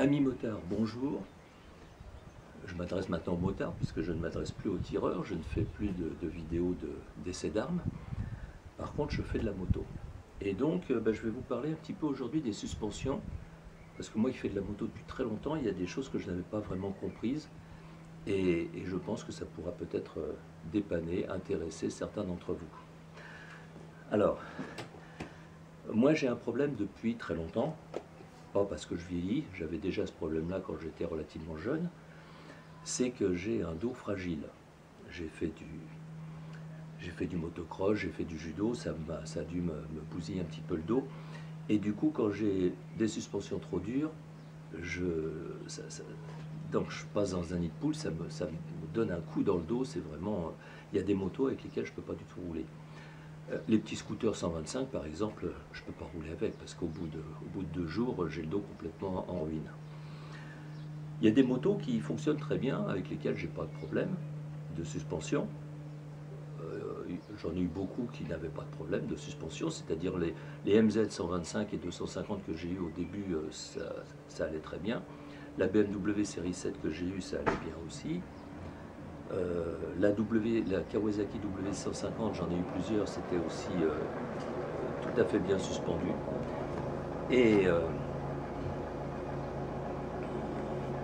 Amis motards, bonjour. Je m'adresse maintenant aux motards puisque je ne m'adresse plus aux tireurs, je ne fais plus de vidéos d'essais d'armes. Par contre, je fais de la moto. Et donc, je vais vous parler un petit peu aujourd'hui des suspensions. Parce que moi qui fais de la moto depuis très longtemps, il y a des choses que je n'avais pas vraiment comprises. Et je pense que ça pourra peut-être dépanner, intéresser certains d'entre vous. Alors, moi j'ai un problème depuis très longtemps. Pas parce que je vieillis, j'avais déjà ce problème-là quand j'étais relativement jeune, c'est que j'ai un dos fragile. J'ai fait du motocross, j'ai fait du judo, ça a dû me bousiller un petit peu le dos. Et du coup, quand j'ai des suspensions trop dures, donc je passe dans un nid de poule, ça me donne un coup dans le dos, c'est vraiment... Il y a des motos avec lesquelles je ne peux pas du tout rouler. Les petits scooters 125 par exemple, je ne peux pas rouler avec parce qu'au bout de 2 jours, j'ai le dos complètement en ruine. Il y a des motos qui fonctionnent très bien, avec lesquelles j'ai pas de problème de suspension. J'en ai eu beaucoup qui n'avaient pas de problème de suspension, c'est-à-dire les MZ 125 et 250 que j'ai eu au début, ça allait très bien. La BMW série 7 que j'ai eue, ça allait bien aussi. La Kawasaki W150, j'en ai eu plusieurs, c'était aussi tout à fait bien suspendu. Et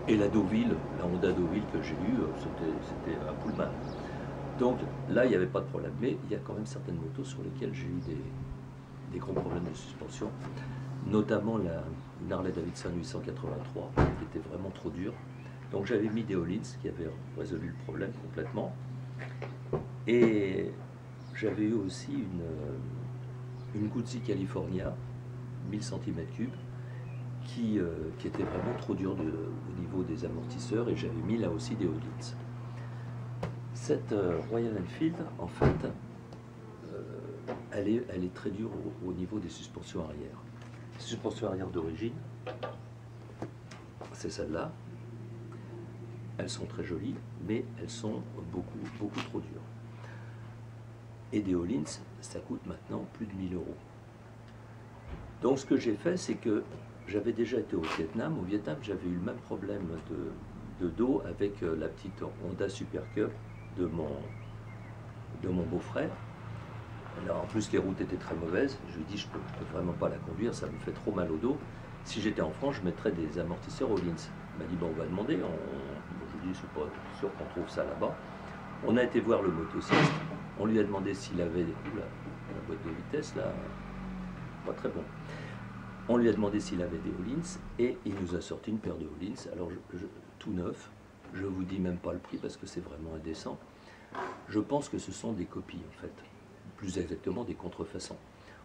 la Deauville, la Honda Deauville que j'ai eue, c'était un Pullman. Donc là, il n'y avait pas de problème. Mais il y a quand même certaines motos sur lesquelles j'ai eu des gros problèmes de suspension, notamment une Harley Davidson 883, qui était vraiment trop dure. Donc j'avais mis des Öhlins qui avaient résolu le problème complètement. Et j'avais eu aussi une Guzzi California 1000 cm3 qui était vraiment trop dure au niveau des amortisseurs, et j'avais mis là aussi des Öhlins. Cette Royal Enfield, en fait, elle est très dure au niveau des suspensions arrière. Les suspensions arrière d'origine, c'est celle-là. Elles sont très jolies, mais elles sont beaucoup trop dures. Et des Öhlins, ça coûte maintenant plus de 1000 €. Donc ce que j'ai fait, c'est que j'avais déjà été au Vietnam. Au Vietnam, j'avais eu le même problème de dos avec la petite Honda Super Cup de mon beau-frère. En plus, les routes étaient très mauvaises. Je lui ai dit, je peux vraiment pas la conduire, ça me fait trop mal au dos. Si j'étais en France, je mettrais des amortisseurs Öhlins. Il m'a dit, bon, on va demander. Je lui ai dit, je ne suis pas sûr qu'on trouve ça là-bas. On a été voir le motocycliste. On lui a demandé s'il avait la boîte de vitesse, là, pas très bon. On lui a demandé s'il avait des Öhlins et il nous a sorti une paire de Öhlins. Alors, tout neuf. Je ne vous dis même pas le prix parce que c'est vraiment indécent. Je pense que ce sont des copies, en fait. Plus exactement, des contrefaçons.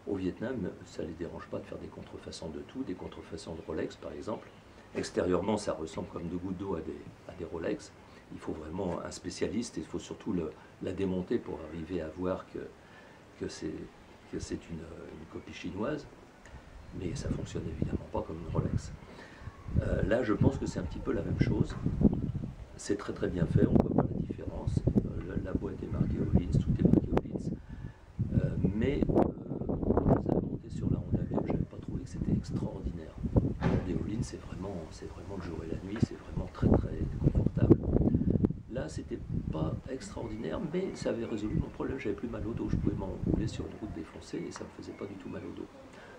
Au Vietnam, ça ne les dérange pas de faire des contrefaçons de tout, des contrefaçons de Rolex, par exemple. Extérieurement, ça ressemble comme 2 gouttes d'eau à des Rolex. Il faut vraiment un spécialiste et il faut surtout la démonter pour arriver à voir que c'est une copie chinoise. Mais ça ne fonctionne évidemment pas comme une Rolex. Là, je pense que c'est un petit peu la même chose. C'est très très bien fait, on ne voit pas la différence. La boîte est marquée Öhlins, tout est marqué Öhlins. Mais quand je les avais montés sur la Honda BM, je n'avais pas trouvé que c'était extraordinaire. Les Öhlins, c'est vraiment le jour et la nuit, c'est vraiment très très confortable. Là, c'était pas extraordinaire, mais ça avait résolu mon problème. J'avais plus mal au dos, je pouvais m'enrouler sur une route défoncée et ça me faisait pas du tout mal au dos.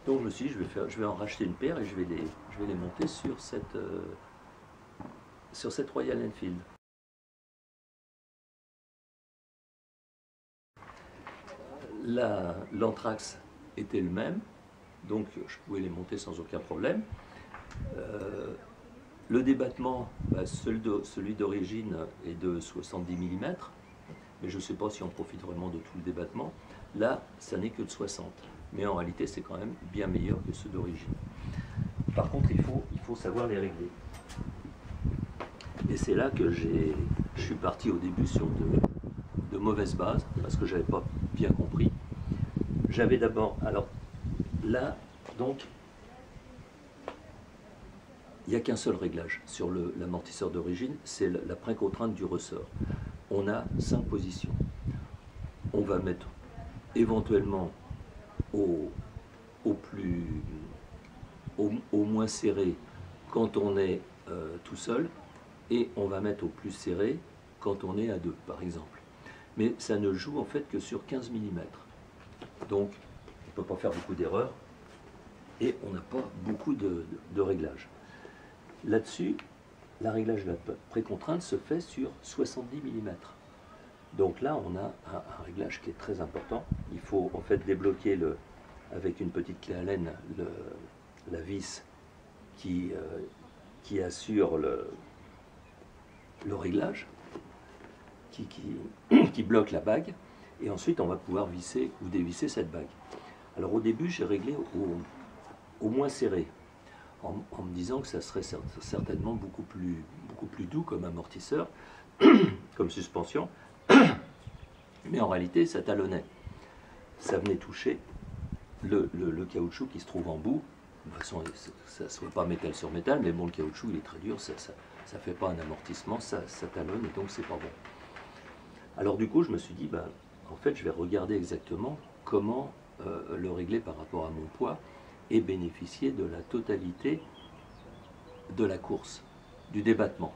Donc je me suis dit, je vais en racheter une paire et je vais les monter sur cette Royal Enfield. L'anthrax était le même, donc je pouvais les monter sans aucun problème. Le débattement, celui d'origine est de 70 mm, mais je ne sais pas si on profite vraiment de tout le débattement. Là, ça n'est que de 60, mais en réalité, c'est quand même bien meilleur que ceux d'origine. Par contre, il faut savoir les régler. Et c'est là que je suis parti au début sur de mauvaises bases, parce que je n'avais pas bien compris. J'avais d'abord, alors là, donc, il n'y a qu'un seul réglage sur l'amortisseur d'origine, c'est la précontrainte du ressort. On a 5 positions. On va mettre éventuellement au moins serré quand on est tout seul, et on va mettre au plus serré quand on est à 2, par exemple. Mais ça ne joue en fait que sur 15 mm. Donc, on ne peut pas faire beaucoup d'erreurs, et on n'a pas beaucoup de réglages. Là-dessus, la réglage de la précontrainte se fait sur 70 mm. Donc là, on a un réglage qui est très important. Il faut en fait débloquer avec une petite clé Allen la vis qui assure le réglage, qui bloque la bague, et ensuite on va pouvoir visser ou dévisser cette bague. Alors au début, j'ai réglé au moins serré, en me disant que ça serait certainement beaucoup plus doux comme amortisseur, comme suspension, mais en réalité ça talonnait. Ça venait toucher le caoutchouc qui se trouve en bout. De toute façon, ça ne se voit pas métal sur métal, mais bon, le caoutchouc il est très dur, ça ne fait pas un amortissement, ça talonne, et donc c'est pas bon. Alors du coup, je me suis dit, ben, en fait, je vais regarder exactement comment le régler par rapport à mon poids et bénéficier de la totalité de la course, du débattement.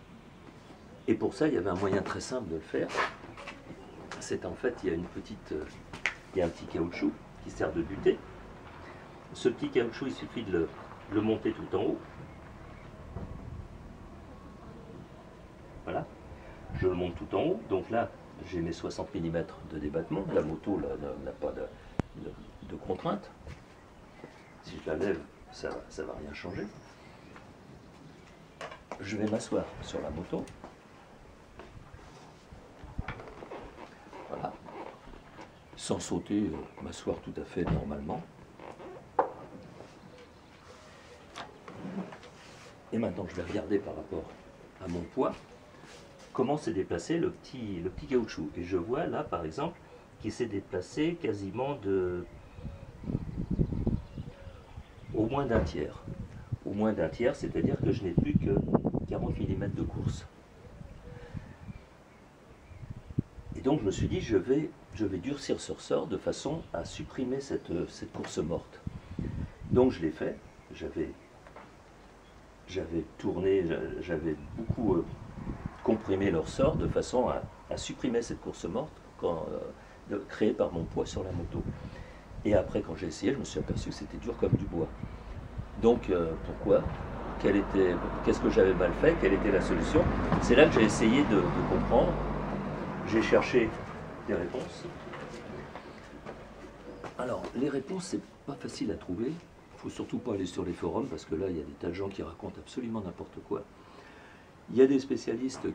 Et pour ça, il y avait un moyen très simple de le faire. C'est en fait, il y a un petit caoutchouc qui sert de butée. Ce petit caoutchouc, il suffit de le monter tout en haut. Voilà. Je le monte tout en haut. Donc là, j'ai mes 60 mm de débattement. La moto n'a pas de contrainte. Si je la lève, ça ne va rien changer. Je vais m'asseoir sur la moto. Voilà. Sans sauter, m'asseoir tout à fait normalement. Et maintenant, je vais regarder par rapport à mon poids comment s'est déplacé le petit caoutchouc. Et je vois là, par exemple, qu'il s'est déplacé quasiment au moins d'un tiers. Au moins d'un tiers, c'est-à-dire que je n'ai plus que 40 mm de course. Et donc, je me suis dit, je vais durcir ce ressort de façon à supprimer cette course morte. Donc, je l'ai fait. J'avais tourné, j'avais beaucoup comprimé le ressort de façon à supprimer cette course morte créée par mon poids sur la moto. Et après, quand j'ai essayé, je me suis aperçu que c'était dur comme du bois. Donc, pourquoi? Qu'est-ce que j'avais mal fait? Quelle était la solution? C'est là que j'ai essayé de comprendre. J'ai cherché des réponses. Alors, les réponses, c'est pas facile à trouver. Il ne faut surtout pas aller sur les forums, parce que là, il y a des tas de gens qui racontent absolument n'importe quoi. Il y a des spécialistes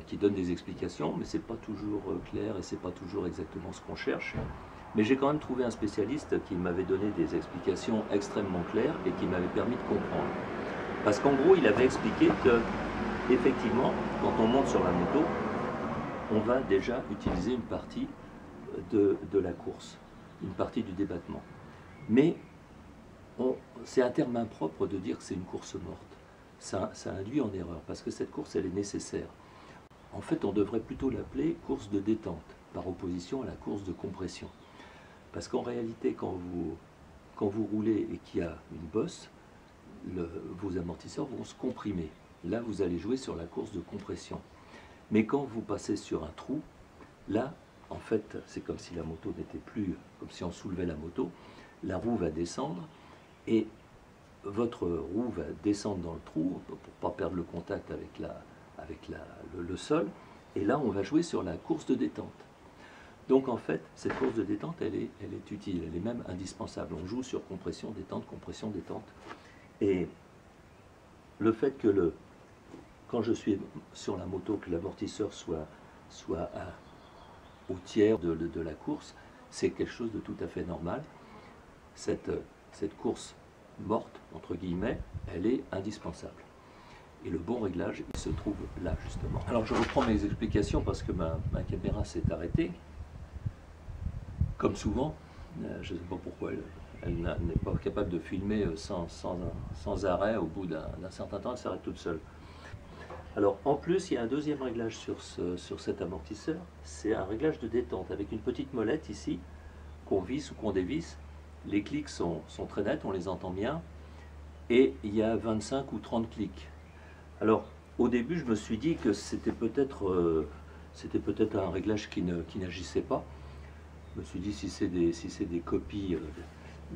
qui donnent des explications, mais ce n'est pas toujours clair et ce n'est pas toujours exactement ce qu'on cherche. Mais j'ai quand même trouvé un spécialiste qui m'avait donné des explications extrêmement claires et qui m'avait permis de comprendre. Parce qu'en gros, il avait expliqué que, effectivement, quand on monte sur la moto, on va déjà utiliser une partie de la course, une partie du débattement. Mais c'est un terme impropre de dire que c'est une course morte. Ça induit en erreur, parce que cette course, elle est nécessaire. En fait, on devrait plutôt l'appeler course de détente, par opposition à la course de compression. Parce qu'en réalité, quand vous roulez et qu'il y a une bosse, vos amortisseurs vont se comprimer. Là, vous allez jouer sur la course de compression. Mais quand vous passez sur un trou, là, en fait, c'est comme si la moto n'était plus, comme si on soulevait la moto, la roue va descendre et votre roue va descendre dans le trou pour ne pas perdre le contact avec le sol. Et là, on va jouer sur la course de détente. Donc en fait, cette course de détente, elle est utile, elle est même indispensable. On joue sur compression, détente, Et le fait que quand je suis sur la moto, que l'amortisseur soit au tiers de la course, c'est quelque chose de tout à fait normal. Cette course morte, entre guillemets, elle est indispensable. Et le bon réglage, il se trouve là, justement. Alors je reprends mes explications parce que ma caméra s'est arrêtée. Comme souvent, je ne sais pas pourquoi elle n'est pas capable de filmer sans arrêt. Au bout d'un certain temps, elle s'arrête toute seule. Alors en plus, il y a un deuxième réglage sur cet amortisseur. C'est un réglage de détente avec une petite molette ici, qu'on visse ou qu'on dévisse. Les clics sont très nets, on les entend bien. et il y a 25 ou 30 clics. Alors, au début, je me suis dit que c'était peut-être un réglage qui n'agissait pas. Je me suis dit, si c'est des copies,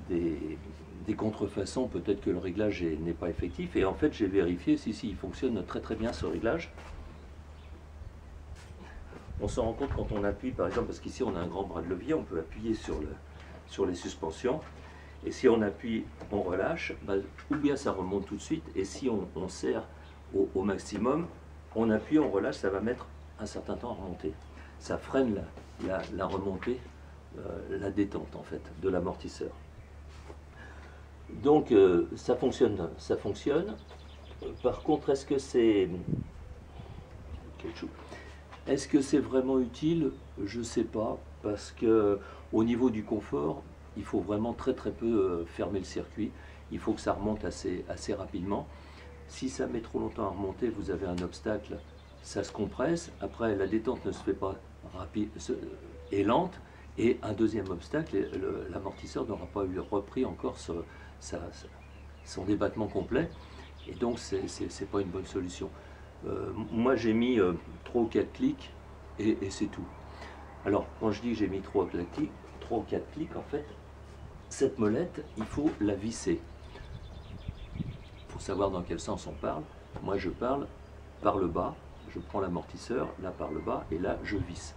des contrefaçons, peut-être que le réglage n'est pas effectif. Et en fait, j'ai vérifié, si, il fonctionne très très bien ce réglage. On s'en rend compte quand on appuie, par exemple, parce qu'ici on a un grand bras de levier, on peut appuyer sur les suspensions. Et si on appuie, on relâche, ou bien ça remonte tout de suite. Et si on serre au maximum, on appuie, on relâche, ça va mettre un certain temps à remonter. Ça freine la remontée, la détente en fait, de l'amortisseur. Donc ça fonctionne, ça fonctionne. Par contre, est-ce que c'est... Est-ce que c'est vraiment utile? Je ne sais pas, parce que au niveau du confort, il faut vraiment très très peu fermer le circuit. Il faut que ça remonte assez rapidement. Si ça met trop longtemps à remonter, vous avez un obstacle, ça se compresse. Après, la détente ne se fait pas rapide, est lente. Et un deuxième obstacle, l'amortisseur n'aura pas repris encore son débattement complet. Et donc, ce n'est pas une bonne solution. Moi, j'ai mis 3 ou 4 clics et c'est tout. Alors, quand je dis que j'ai mis 3 ou 4 clics, en fait, cette molette, il faut la visser. Il faut savoir dans quel sens on parle. Moi, je parle par le bas. Je prends l'amortisseur, là par le bas, et là, je visse.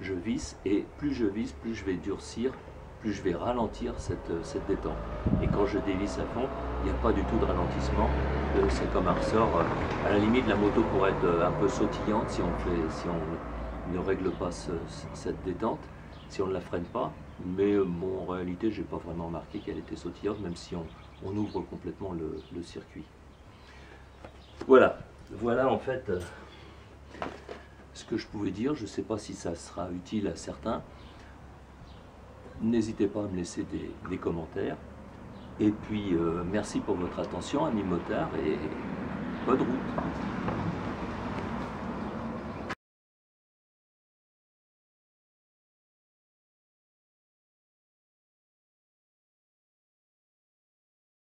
Je visse, et plus je visse, plus je vais durcir, plus je vais ralentir cette détente. Et quand je dévisse à fond, il n'y a pas du tout de ralentissement. C'est comme un ressort. À la limite, la moto pourrait être un peu sautillante si on ne règle pas cette détente, si on ne la freine pas. Mais bon, en réalité, je n'ai pas vraiment remarqué qu'elle était sautillante, même si on ouvre complètement le circuit. Voilà en fait ce que je pouvais dire. Je ne sais pas si ça sera utile à certains. N'hésitez pas à me laisser des commentaires. Et puis, merci pour votre attention, amis motards, et bonne route.